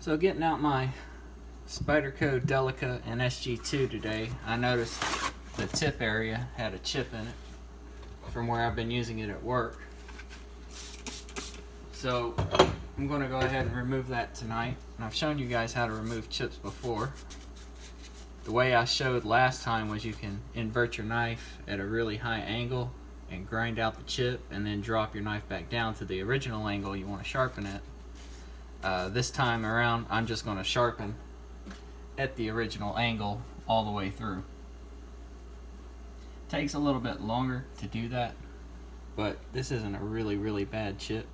So getting out my Spyderco Delica and SG2 today, I noticed the tip area had a chip in it from where I've been using it at work. So I'm going to go ahead and remove that tonight. And I've shown you guys how to remove chips before. The way I showed last time was you can invert your knife at a really high angle and grind out the chip and then drop your knife back down to the original angle you want to sharpen it. This time around, I'm just going to sharpen at the original angle all the way through. Takes a little bit longer to do that, but this isn't a really bad chip,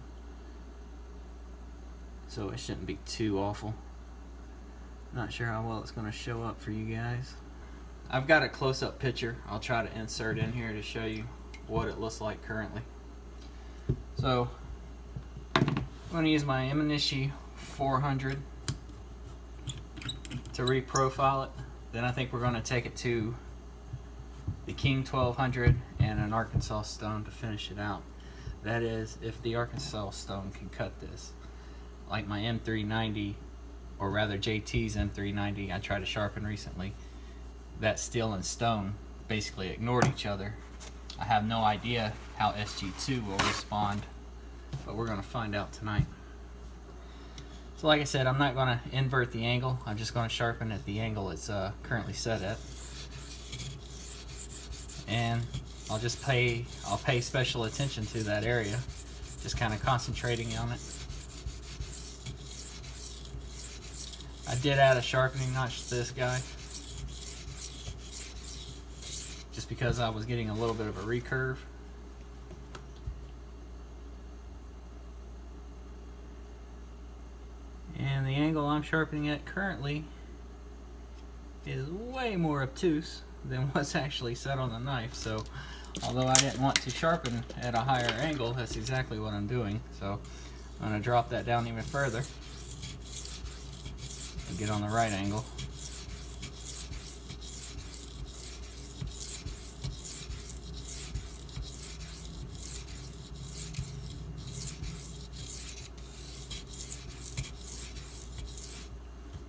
so it shouldn't be too awful. Not sure how well it's going to show up for you guys. I've got a close-up picture I'll try to insert in here to show you what it looks like currently. So I'm going to use my Imanishi 400 to reprofile it. Then I think we're going to take it to the King 1200 and an Arkansas stone to finish it out. That is, if the Arkansas stone can cut this. Like my M390, or rather JT's M390 I tried to sharpen recently, that steel and stone basically ignored each other. I have no idea how SG2 will respond, but we're going to find out tonight. So like I said, I'm not going to invert the angle. I'm just going to sharpen at the angle it's currently set at. And I'll pay special attention to that area, just kind of concentrating on it. I did add a sharpening notch to this guy, just because I was getting a little bit of a recurve. And the angle I'm sharpening at currently is way more obtuse than what's actually set on the knife. So although I didn't want to sharpen at a higher angle, that's exactly what I'm doing. So I'm going to drop that down even further and get on the right angle.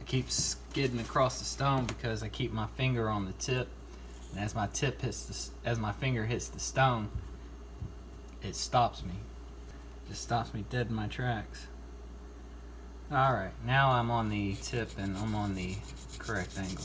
I keep skidding across the stone because I keep my finger on the tip, and as my finger hits the stone, it stops me. Just stops me dead in my tracks. Alright, now I'm on the tip and I'm on the correct angle.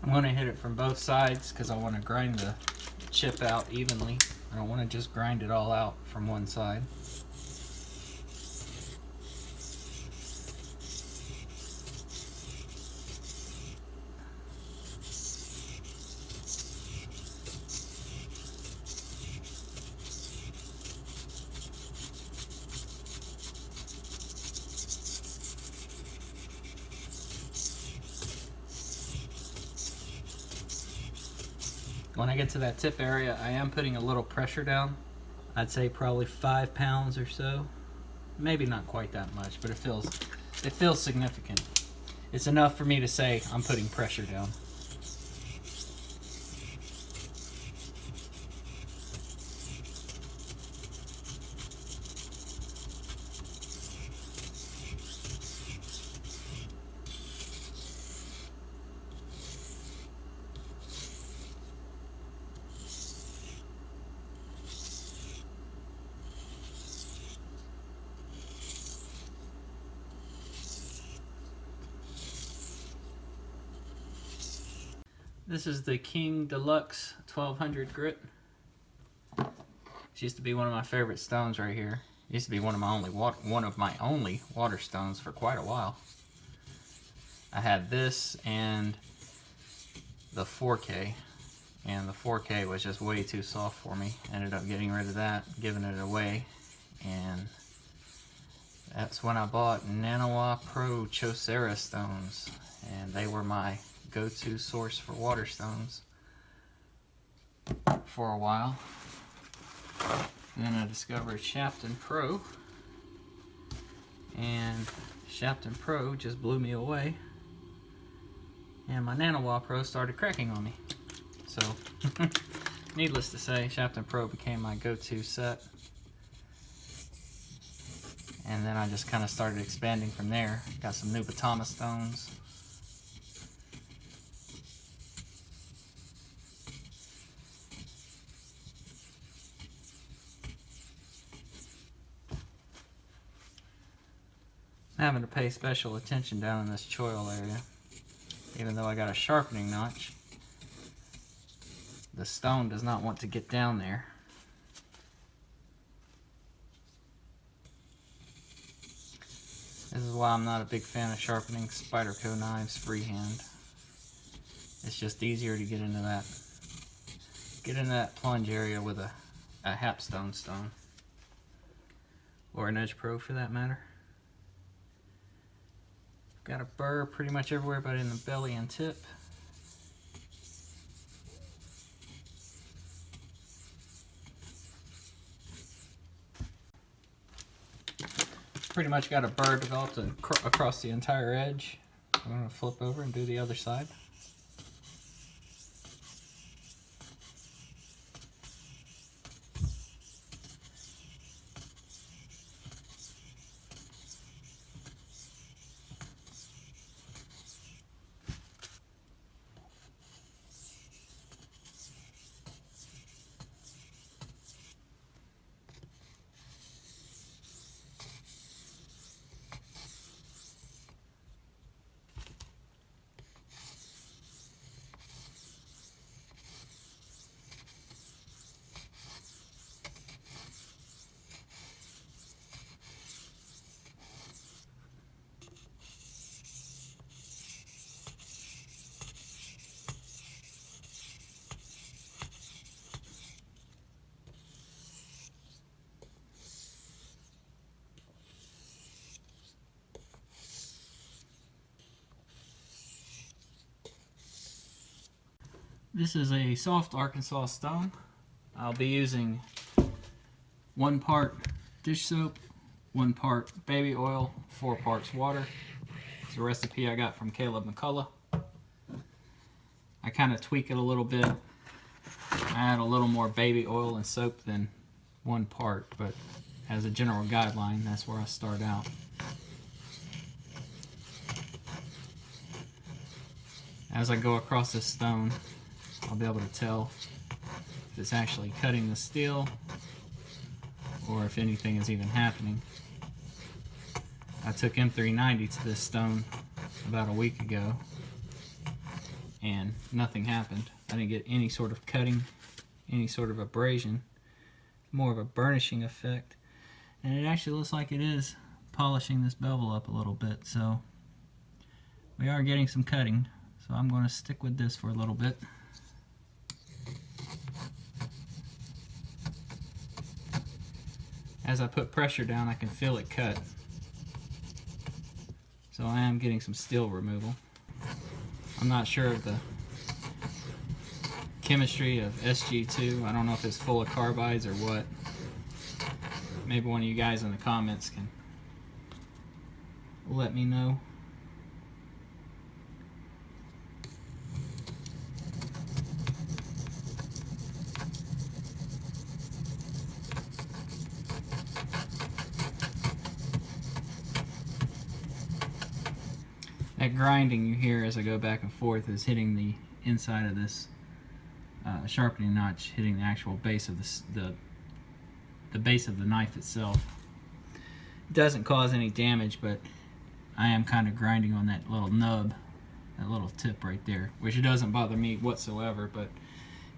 I'm going to hit it from both sides because I want to grind the chip out evenly. I don't want to just grind it all out from one side. When I get to that tip area, I am putting a little pressure down. I'd say probably 5 pounds or so. Maybe not quite that much, but it feels significant. It's enough for me to say I'm putting pressure down. This is the King Deluxe 1200 grit. This used to be one of my favorite stones right here. It used to be one of my only water stones for quite a while. I had this and the 4K, and the 4K was just way too soft for me. Ended up getting rid of that, giving it away, and That's when I bought Nanowa Pro Chaucera stones, and they were my go-to source for water stones for a while. Then I discovered Sharpening Pro, and Sharpening Pro just blew me away, and my Nanowa Pro started cracking on me. So, needless to say, Sharpening Pro became my go-to set. And then I just kind of started expanding from there. Got some new Batama stones. I'm having to pay special attention down in this choil area. Even though I got a sharpening notch, the stone does not want to get down there. This is why I'm not a big fan of sharpening Spyderco knives freehand. It's just easier to get into that plunge area with a hapstone stone, or an Edge Pro for that matter. Got a burr pretty much everywhere but in the belly and tip. Pretty much got a burr developed across the entire edge. I'm going to flip over and do the other side. This is a soft Arkansas stone. I'll be using 1 part dish soap, 1 part baby oil, 4 parts water. It's a recipe I got from Caleb McCullough. I kind of tweak it a little bit. I add a little more baby oil and soap than 1 part, but as a general guideline, that's where I start out. As I go across this stone, I'll be able to tell if it's actually cutting the steel or if anything is even happening. I took M390 to this stone about a week ago and nothing happened. I didn't get any sort of cutting, any sort of abrasion, more of a burnishing effect. And it actually looks like it is polishing this bevel up a little bit, so we are getting some cutting. So I'm going to stick with this for a little bit. As I put pressure down, I can feel it cut. So I am getting some steel removal. I'm not sure of the chemistry of SG2. I don't know if it's full of carbides or what. Maybe one of you guys in the comments can let me know. That grinding you hear as I go back and forth is hitting the inside of this sharpening notch, hitting the actual base of the base of the knife itself. It doesn't cause any damage, but I am kind of grinding on that little nub, that little tip right there, which it doesn't bother me whatsoever. But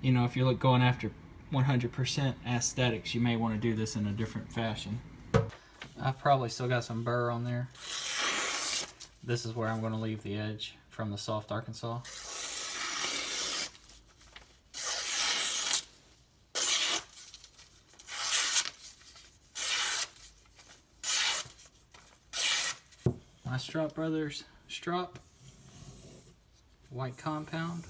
you know, if you're going after 100% aesthetics, you may want to do this in a different fashion. I've probably still got some burr on there. This is where I'm going to leave the edge from the soft Arkansas. My Strop Brothers strop, white compound.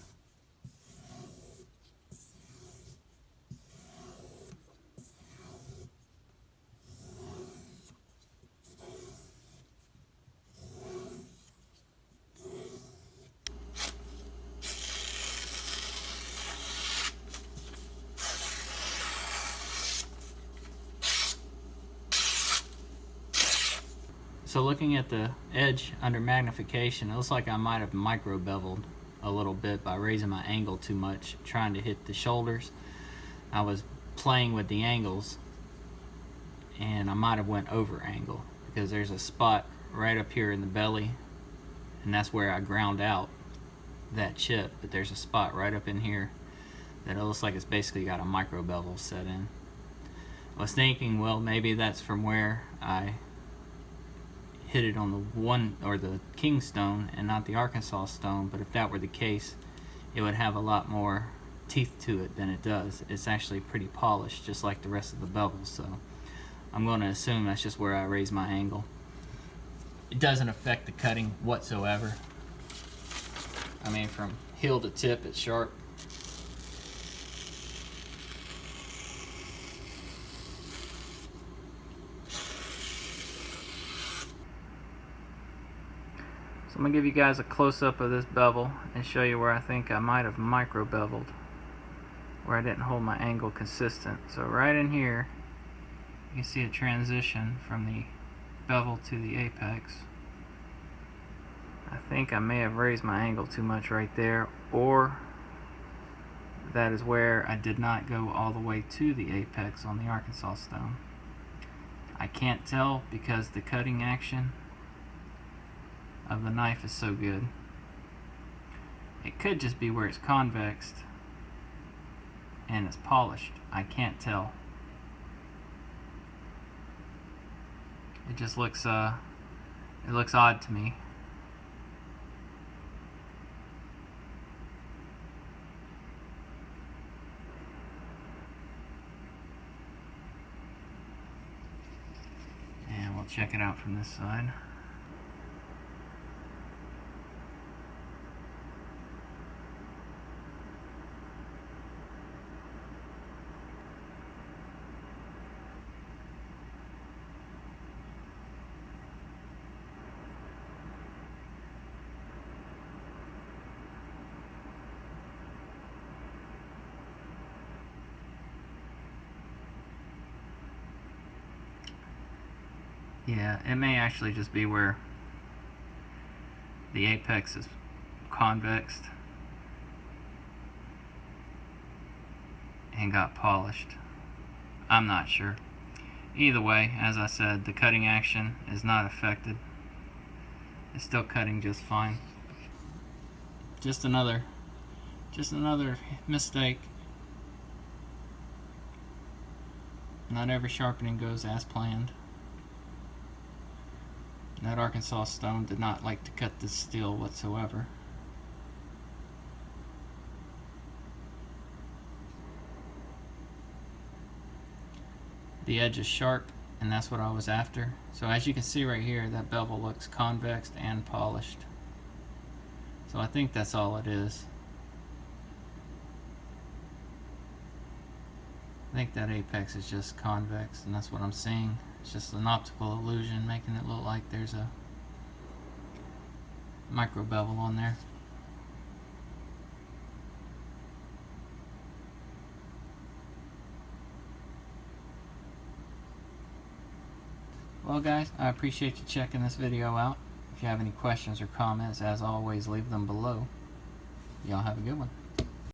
So looking at the edge under magnification, it looks like I might have micro beveled a little bit by raising my angle too much, trying to hit the shoulders. I was playing with the angles and I might have went over angle, because there's a spot right up here in the belly, and that's where I ground out that chip, but there's a spot right up in here that it looks like it's basically got a micro bevel set in. I was thinking, well, maybe that's from where I hit it on the one or the king stone and not the Arkansas stone, but if that were the case, it would have a lot more teeth to it than it does. It's actually pretty polished, just like the rest of the bevels, so I'm going to assume that's just where I raise my angle. It doesn't affect the cutting whatsoever. I mean, from heel to tip, it's sharp. I'm going to give you guys a close-up of this bevel and show you where I think I might have micro beveled, where I didn't hold my angle consistent. So right in here you can see a transition from the bevel to the apex. I think I may have raised my angle too much right there, or that is where I did not go all the way to the apex on the Arkansas stone. I can't tell because the cutting action of the knife is so good. It could just be where it's convexed and it's polished. I can't tell. It just looks it looks odd to me. And we'll check it out from this side. Yeah, it may actually just be where the apex is convexed and got polished. I'm not sure. Either way, as I said, the cutting action is not affected. It's still cutting just fine. Just another mistake. Not every sharpening goes as planned. That Arkansas stone did not like to cut this steel whatsoever. The edge is sharp, and that's what I was after. So as you can see right here, that bevel looks convexed and polished. So I think that's all it is. I think that apex is just convex, and that's what I'm seeing. It's just an optical illusion, making it look like there's a micro bevel on there. Well guys, I appreciate you checking this video out. If you have any questions or comments, as always, leave them below. Y'all have a good one.